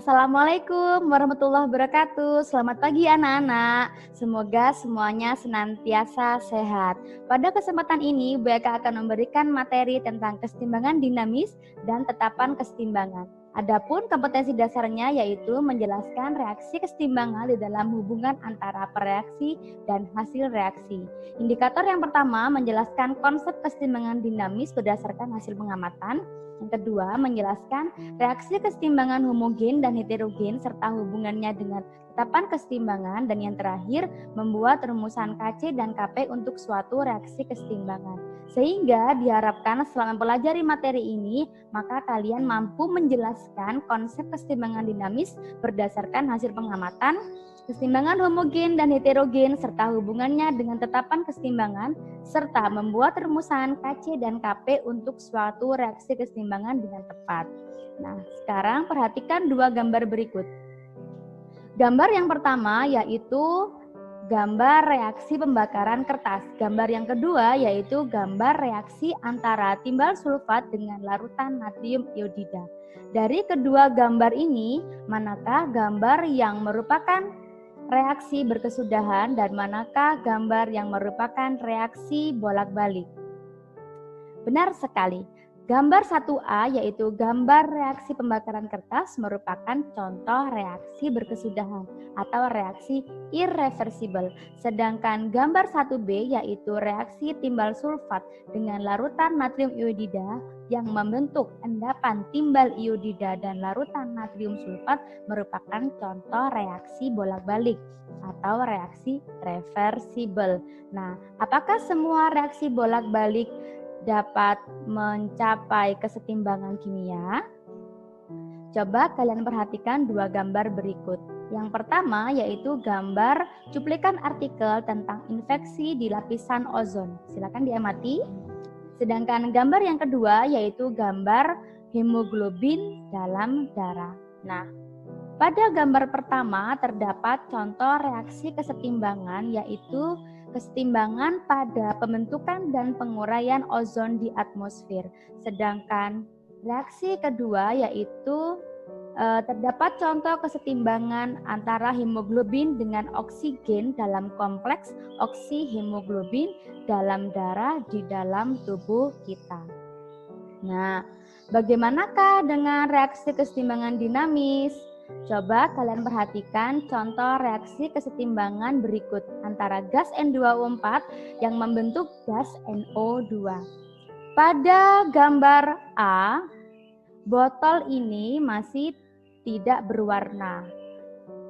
Assalamualaikum warahmatullahi wabarakatuh. Selamat pagi anak-anak. Semoga semuanya senantiasa sehat. Pada kesempatan ini, BK akan memberikan materi tentang kesetimbangan dinamis dan tetapan kesetimbangan. Adapun kompetensi dasarnya yaitu menjelaskan reaksi kesetimbangan di dalam hubungan antara pereaksi dan hasil reaksi. Indikator yang pertama menjelaskan konsep kesetimbangan dinamis berdasarkan hasil pengamatan. Yang kedua, menjelaskan reaksi kesetimbangan homogen dan heterogen serta hubungannya dengan tetapan kesetimbangan. Dan yang terakhir, membuat rumusan KC dan KP untuk suatu reaksi kesetimbangan. Sehingga diharapkan setelah mempelajari materi ini, maka kalian mampu menjelaskan konsep kesetimbangan dinamis berdasarkan hasil pengamatan, kesetimbangan homogen dan heterogen serta hubungannya dengan tetapan kesetimbangan, serta membuat rumusan KC dan KP untuk suatu reaksi kesetimbangan dengan tepat. Nah, sekarang perhatikan dua gambar berikut. Gambar yang pertama yaitu gambar reaksi pembakaran kertas. Gambar yang kedua yaitu gambar reaksi antara timbal sulfat dengan larutan natrium iodida. Dari kedua gambar ini, manakah gambar yang merupakan reaksi berkesudahan dan manakah gambar yang merupakan reaksi bolak-balik? Benar sekali. Gambar 1A yaitu gambar reaksi pembakaran kertas merupakan contoh reaksi berkesudahan atau reaksi irreversible. Sedangkan gambar 1B yaitu reaksi timbal sulfat dengan larutan natrium iodida yang membentuk endapan timbal iodida dan larutan natrium sulfat merupakan contoh reaksi bolak-balik atau reaksi reversible. Nah, apakah semua reaksi bolak-balik dapat mencapai kesetimbangan kimia? Coba kalian perhatikan dua gambar berikut. Yang pertama yaitu gambar cuplikan artikel tentang infeksi di lapisan ozon. Silakan diamati. Sedangkan gambar yang kedua yaitu gambar hemoglobin dalam darah. Nah, pada gambar pertama terdapat contoh reaksi kesetimbangan yaitu kesetimbangan pada pembentukan dan penguraian ozon di atmosfer. Sedangkan reaksi kedua yaitu terdapat contoh kesetimbangan antara hemoglobin dengan oksigen dalam kompleks oksihemoglobin dalam darah di dalam tubuh kita. Nah, bagaimanakah dengan reaksi kesetimbangan dinamis? Coba kalian perhatikan contoh reaksi kesetimbangan berikut antara gas N2O4 yang membentuk gas NO2. Pada gambar A, botol ini masih tidak berwarna.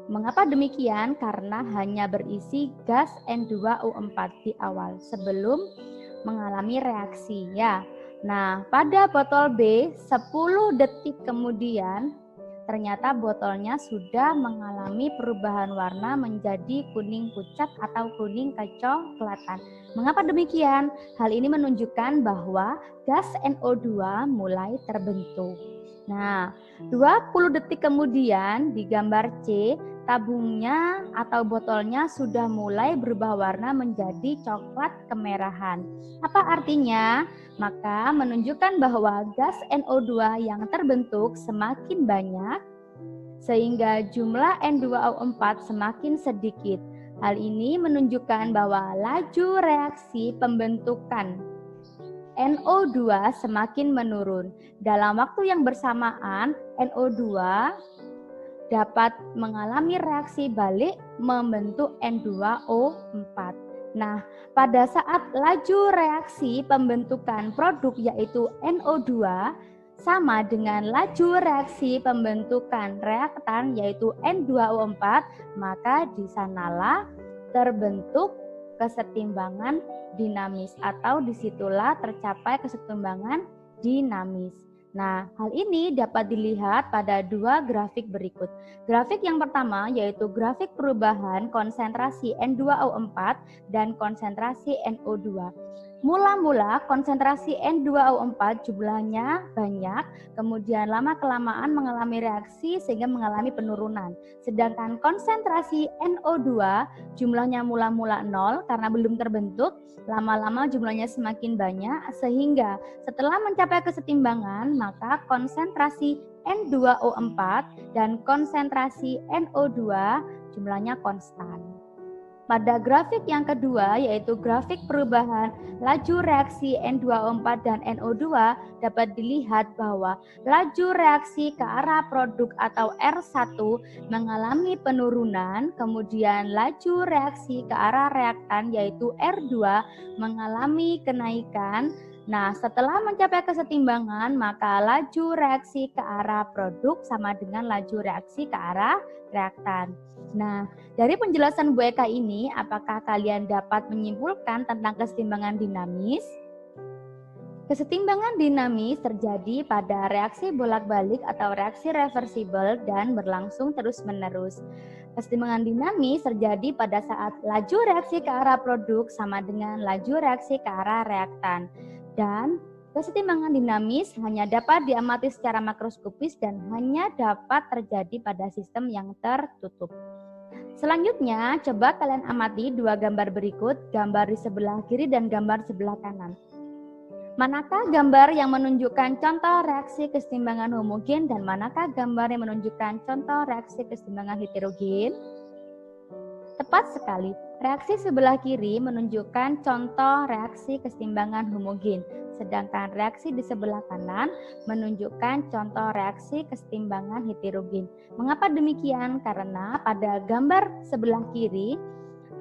Mengapa demikian? Karena hanya berisi gas N2O4 di awal sebelum mengalami reaksi ya. Nah, pada botol B 10 detik kemudian ternyata botolnya sudah mengalami perubahan warna menjadi kuning pucat atau kuning kecoklatan. Mengapa demikian? Hal ini menunjukkan bahwa gas NO2 mulai terbentuk. Nah, 20 detik kemudian di gambar C, tabungnya atau botolnya sudah mulai berubah warna menjadi coklat kemerahan. Apa artinya? Maka menunjukkan bahwa gas NO2 yang terbentuk semakin banyak sehingga jumlah N2O4 semakin sedikit. Hal ini menunjukkan bahwa laju reaksi pembentukan NO2 semakin menurun. Dalam waktu yang bersamaan, NO2 dapat mengalami reaksi balik membentuk N2O4. Nah, pada saat laju reaksi pembentukan produk yaitu NO2 sama dengan laju reaksi pembentukan reaktan yaitu N2O4, maka di sanalah terbentuk kesetimbangan dinamis atau disitulah tercapai kesetimbangan dinamis. Nah, hal ini dapat dilihat pada dua grafik berikut. Grafik yang pertama yaitu grafik perubahan konsentrasi N2O4 dan konsentrasi NO2. Mula-mula konsentrasi N2O4 jumlahnya banyak, kemudian lama-kelamaan mengalami reaksi sehingga mengalami penurunan. Sedangkan konsentrasi NO2 jumlahnya mula-mula 0 karena belum terbentuk, lama-lama jumlahnya semakin banyak sehingga setelah mencapai kesetimbangan maka konsentrasi N2O4 dan konsentrasi NO2 jumlahnya konstan. Pada grafik yang kedua, yaitu grafik perubahan laju reaksi N2O4 dan NO2, dapat dilihat bahwa laju reaksi ke arah produk atau R1 mengalami penurunan, kemudian laju reaksi ke arah reaktan yaitu R2 mengalami kenaikan. Nah, setelah mencapai kesetimbangan, maka laju reaksi ke arah produk sama dengan laju reaksi ke arah reaktan. Nah, dari penjelasan Bu Eka ini, apakah kalian dapat menyimpulkan tentang kesetimbangan dinamis? Kesetimbangan dinamis terjadi pada reaksi bolak-balik atau reaksi reversibel dan berlangsung terus-menerus. Kesetimbangan dinamis terjadi pada saat laju reaksi ke arah produk sama dengan laju reaksi ke arah reaktan. Dan kesetimbangan dinamis hanya dapat diamati secara makroskopis dan hanya dapat terjadi pada sistem yang tertutup. Selanjutnya, coba kalian amati dua gambar berikut, gambar di sebelah kiri dan gambar sebelah kanan. Manakah gambar yang menunjukkan contoh reaksi kesetimbangan homogen dan manakah gambar yang menunjukkan contoh reaksi kesetimbangan heterogen? Tepat sekali, reaksi sebelah kiri menunjukkan contoh reaksi kesetimbangan homogen, sedangkan reaksi di sebelah kanan menunjukkan contoh reaksi kesetimbangan heterogen. Mengapa demikian? Karena pada gambar sebelah kiri,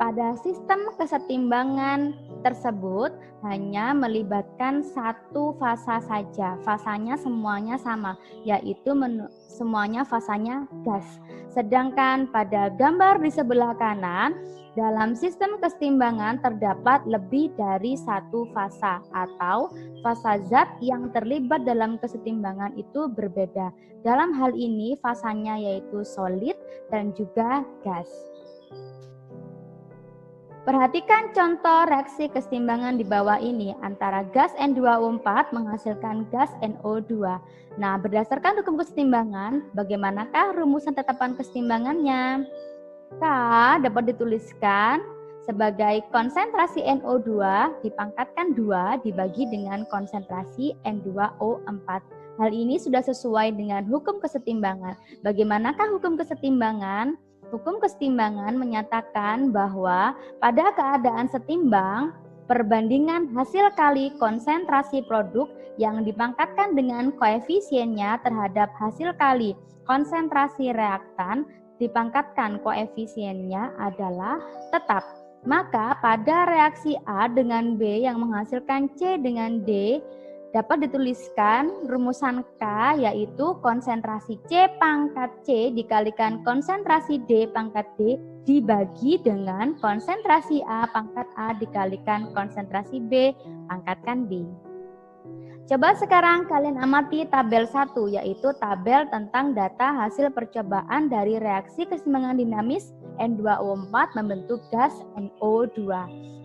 pada sistem kesetimbangan tersebut hanya melibatkan satu fasa saja. Fasanya semuanya sama, yaitu semuanya fasanya gas. Sedangkan pada gambar di sebelah kanan, dalam sistem kesetimbangan terdapat lebih dari satu fasa atau fasa zat yang terlibat dalam kesetimbangan itu berbeda. Dalam hal ini fasanya yaitu solid dan juga gas. Perhatikan contoh reaksi kesetimbangan di bawah ini antara gas N2O4 menghasilkan gas NO2. Nah, berdasarkan hukum kesetimbangan, bagaimanakah rumusan tetapan kesetimbangannya? K dapat dituliskan sebagai konsentrasi NO2 dipangkatkan 2 dibagi dengan konsentrasi N2O4. Hal ini sudah sesuai dengan hukum kesetimbangan. Bagaimanakah hukum kesetimbangan? Hukum kesetimbangan menyatakan bahwa pada keadaan setimbang, perbandingan hasil kali konsentrasi produk yang dipangkatkan dengan koefisiennya terhadap hasil kali konsentrasi reaktan dipangkatkan koefisiennya adalah tetap. Maka pada reaksi A dengan B yang menghasilkan C dengan D, dapat dituliskan rumusan K yaitu konsentrasi C pangkat C dikalikan konsentrasi D pangkat D dibagi dengan konsentrasi A pangkat A dikalikan konsentrasi B pangkatkan B. Coba sekarang kalian amati tabel 1 yaitu tabel tentang data hasil percobaan dari reaksi kesetimbangan dinamis N2O4 membentuk gas NO2.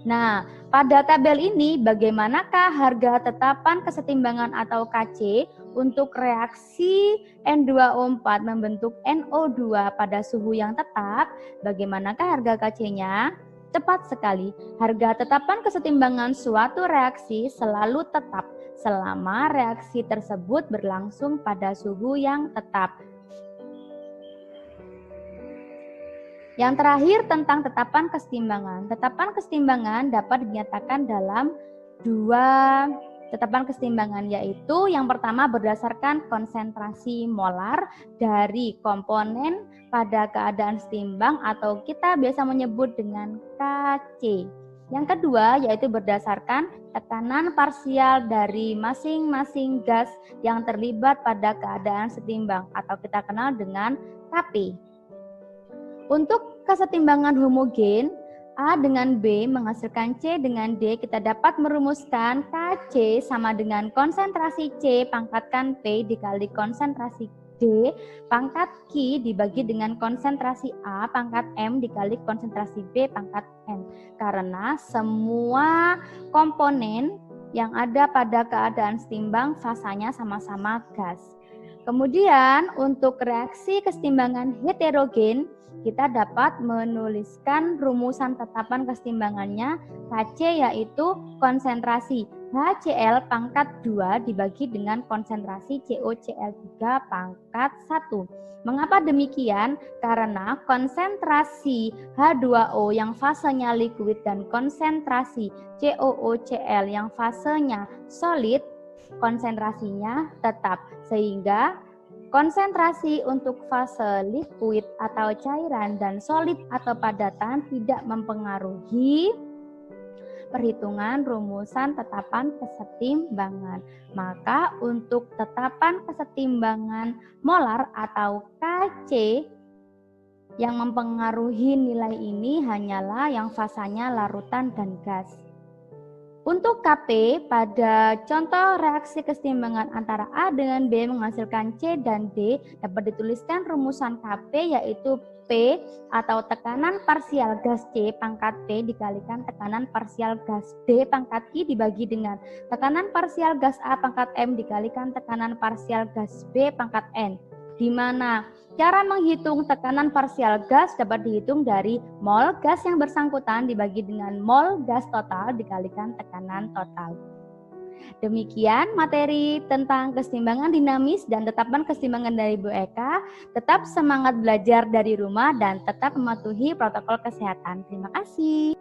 Nah, pada tabel ini bagaimanakah harga tetapan kesetimbangan atau KC untuk reaksi N2O4 membentuk NO2 pada suhu yang tetap? Bagaimanakah harga KC-nya? Tepat sekali, harga tetapan kesetimbangan suatu reaksi selalu tetap selama reaksi tersebut berlangsung pada suhu yang tetap. Yang terakhir tentang tetapan kesetimbangan. Tetapan kesetimbangan dapat dinyatakan dalam dua tetapan kesetimbangan, yaitu yang pertama berdasarkan konsentrasi molar dari komponen pada keadaan setimbang atau kita biasa menyebut dengan KC. Yang kedua yaitu berdasarkan tekanan parsial dari masing-masing gas yang terlibat pada keadaan setimbang atau kita kenal dengan KP. Untuk kesetimbangan homogen, A dengan B menghasilkan C dengan D, kita dapat merumuskan KC sama dengan konsentrasi C pangkatkan P dikali konsentrasi D pangkat Q dibagi dengan konsentrasi A pangkat M dikali konsentrasi B pangkat N. Karena semua komponen yang ada pada keadaan setimbang fasanya sama-sama gas. Kemudian untuk reaksi kesetimbangan heterogen, kita dapat menuliskan rumusan tetapan kesetimbangannya Kc yaitu konsentrasi HCl pangkat 2 dibagi dengan konsentrasi COCl3 pangkat 1. Mengapa demikian? Karena konsentrasi H2O yang fasenya liquid dan konsentrasi COOCl yang fasenya solid konsentrasinya tetap, sehingga konsentrasi untuk fase liquid atau cairan dan solid atau padatan tidak mempengaruhi perhitungan rumusan tetapan kesetimbangan. Maka untuk tetapan kesetimbangan molar atau Kc yang mempengaruhi nilai ini hanyalah yang fasanya larutan dan gas. Untuk Kp, pada contoh reaksi kesetimbangan antara A dengan B menghasilkan C dan D, dapat dituliskan rumusan Kp yaitu P atau tekanan parsial gas C pangkat P dikalikan tekanan parsial gas D pangkat I dibagi dengan tekanan parsial gas A pangkat M dikalikan tekanan parsial gas B pangkat N. Di mana cara menghitung tekanan parsial gas dapat dihitung dari mol gas yang bersangkutan dibagi dengan mol gas total dikalikan tekanan total. Demikian materi tentang kesetimbangan dinamis dan tetapan kesetimbangan dari Bu Eka. Tetap semangat belajar dari rumah dan tetap mematuhi protokol kesehatan. Terima kasih.